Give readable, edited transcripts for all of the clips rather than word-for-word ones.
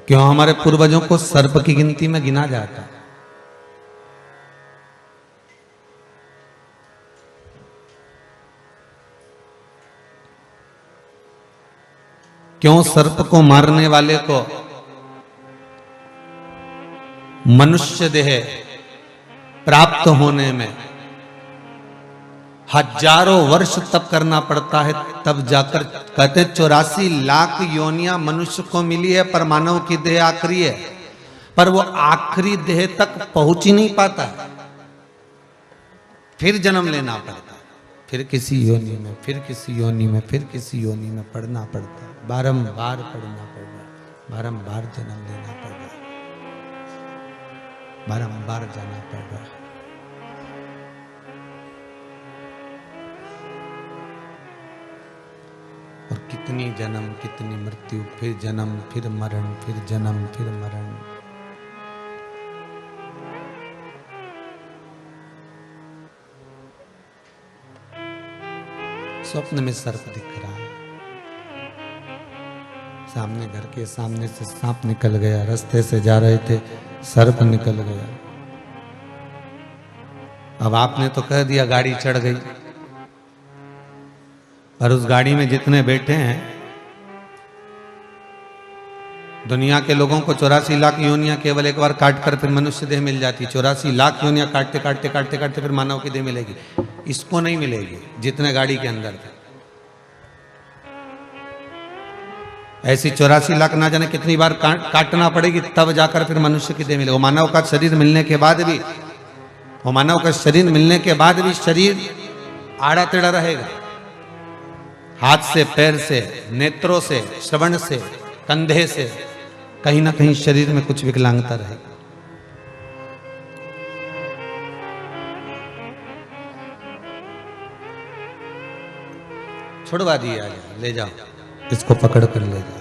क्यों हमारे पूर्वजों को सर्प की गिनती में गिना जाता है? क्यों सर्प को मारने वाले को मनुष्य देह प्राप्त होने में हजारों वर्ष तप करना पड़ता है, तब जाकर कहते 84 लाख योनियां मनुष्य को मिली है, पर मानव की देह आखिरी है, पर वो आखिरी देह तक पहुंच ही नहीं पाता, फिर जन्म लेना पड़ता है, फिर किसी योनि में, फिर किसी योनि में, फिर किसी योनि में पढ़ना पड़ता है, बारंबार पढ़ना पड़ रहा है, बारंबार जन्म लेना पड़ रहा है, बारंबार जाना पड़ रहा है। और कितनी जन्म, कितनी मृत्यु, फिर जन्म, फिर मरण, फिर जन्म, फिर मरण। स्वप्न में सर्प दिख रहा है, सामने घर के सामने से सांप निकल गया, रास्ते से जा रहे थे सर्प निकल गया। अब आपने तो कह दिया गाड़ी चढ़ गई, पर उस गाड़ी में जितने बैठे हैं, दुनिया के लोगों को 84 लाख योनियां केवल एक बार काट कर फिर मनुष्य देह मिल जाती, 84 लाख योनियां काटते काटते काटते काटते फिर मानव की देह मिलेगी, इसको नहीं मिलेगी जितने गाड़ी के अंदर थे। ऐसी 84 लाख ना जाने कितनी बार काटना पड़ेगी, तब जाकर फिर मनुष्य की देह मिलेगी। मानव का शरीर मिलने के बाद भी, वो मानव का शरीर मिलने के बाद भी शरीर आड़ा टेढ़ा रहेगा, हाथ से, पैर से, नेत्रों से, श्रवण से, कंधे से, कहीं ना कहीं शरीर में कुछ विकलांगता रहेगी। छुड़वा दिए, आ जाओ, ले जाओ, इसको पकड़ कर ले जाओ,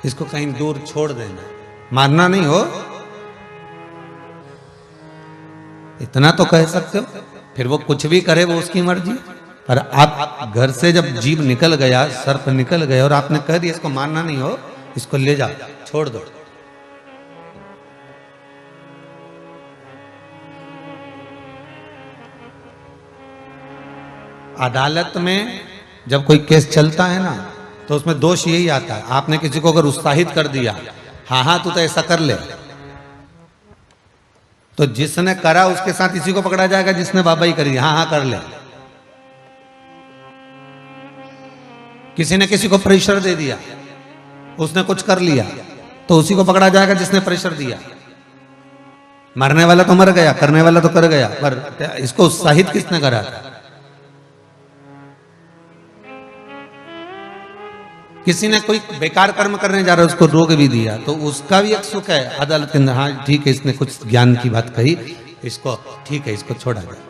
इसको कहीं दूर छोड़ देना, मारना नहीं हो, इतना तो कह सकते हो। फिर वो कुछ भी करे वो उसकी मर्जी, पर आप घर से जब जीव निकल गया, सर्प निकल गया और आपने कह दिया इसको मारना नहीं हो, इसको ले जाओ, छोड़ दो। अदालत में जब कोई केस चलता है ना, तो उसमें दोष यही आता है, आपने किसी को अगर उत्साहित कर दिया, हाँ हाँ तू तो ऐसा कर ले, तो जिसने करा उसके साथ इसी को पकड़ा जाएगा जिसने बाबाई करी, हाँ हाँ कर ले। किसी ने किसी को प्रेशर दे दिया, उसने कुछ कर लिया, तो उसी को पकड़ा जाएगा जिसने प्रेशर दिया। मरने वाला तो मर गया, करने वाला तो कर गया, पर इसको उत्साहित किसने करा? किसी ने कोई बेकार कर्म करने जा रहा है, उसको रोक भी दिया, तो उसका भी एक सुख है अदालत के अंदर, हाँ ठीक है इसने कुछ ज्ञान की बात कही, इसको ठीक है, इसको छोड़ा जाए।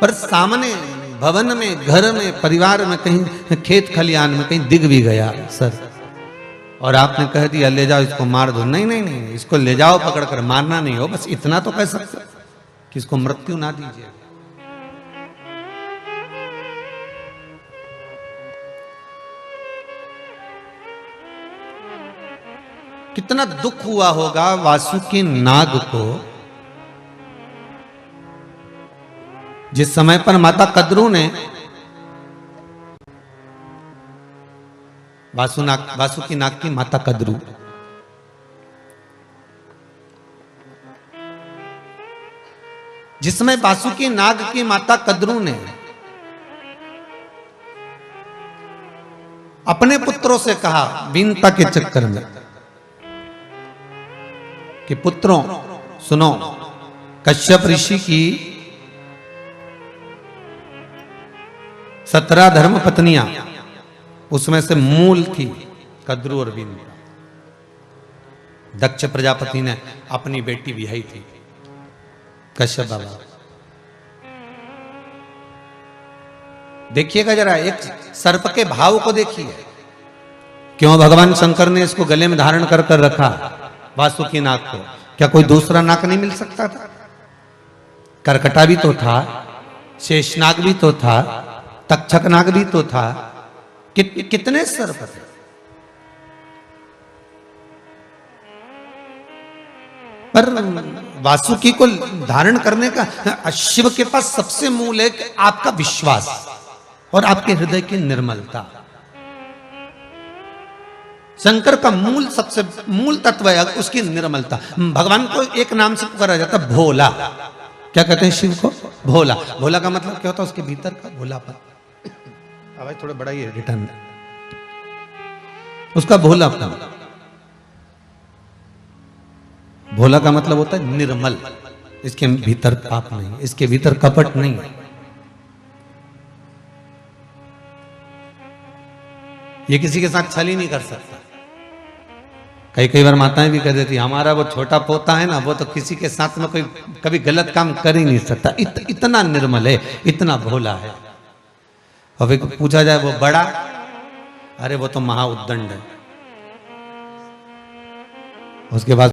पर सामने भवन में, घर में, परिवार में, कहीं खेत खलियान में कहीं दिख भी गया सर, और आपने कह दिया ले जाओ इसको मार दो, नहीं नहीं नहीं, इसको ले जाओ पकड़ कर, मारना नहीं हो, बस इतना तो कह सकते कि इसको मृत्यु ना दीजिए। कितना दुख हुआ होगा वासुकी नाग को, जिस समय पर माता कद्रू ने वासुकी नाग की माता कद्रू, जिसमें वासुकी नाग की माता कद्रू ने अपने पुत्रों से कहा वीनता के चक्कर में कि पुत्रों सुनो, कश्यप ऋषि की 17 धर्म पत्नियां, उसमें से मूल थी कद्रू और वीनता। दक्ष प्रजापति ने अपनी बेटी विहाई थी कश्यप बाबा। देखिएगा जरा, एक सर्प के भाव को देखिए, क्यों भगवान शंकर ने इसको गले में धारण कर कर रखा वासुकी नाग को। क्या कोई दूसरा नाग नहीं मिल सकता था? करकटा भी तो था, शेषनाग भी तो था, तक्षक नाग भी तो था, कितने सर्प थे। पर वासुकी को धारण करने का शिव के पास सबसे मूल है कि आपका विश्वास और आपके हृदय की निर्मलता। शंकर का मूल सबसे मूल तत्व है उसकी निर्मलता। भगवान को एक नाम से पुकारा जाता है, भोला। क्या कहते हैं शिव को? भोला। भोला का मतलब क्या होता है? उसके भीतर का भोलापन। भाई थोड़ा बड़ा ही रिटर्न, उसका भोलापन। भोला का मतलब होता है निर्मल, इसके भीतर पाप नहीं, इसके भीतर कपट नहीं। ये किसी के साथ छल ही नहीं कर सकता। कई बार माताएं भी कह देती हमारा वो छोटा पोता है ना, वो तो किसी के साथ में कोई कभी गलत काम कर ही नहीं सकता, इतना निर्मल है, इतना भोला है। और पूछा जाए वो बड़ा, अरे वो तो महाउद्दंड है। उसके बाद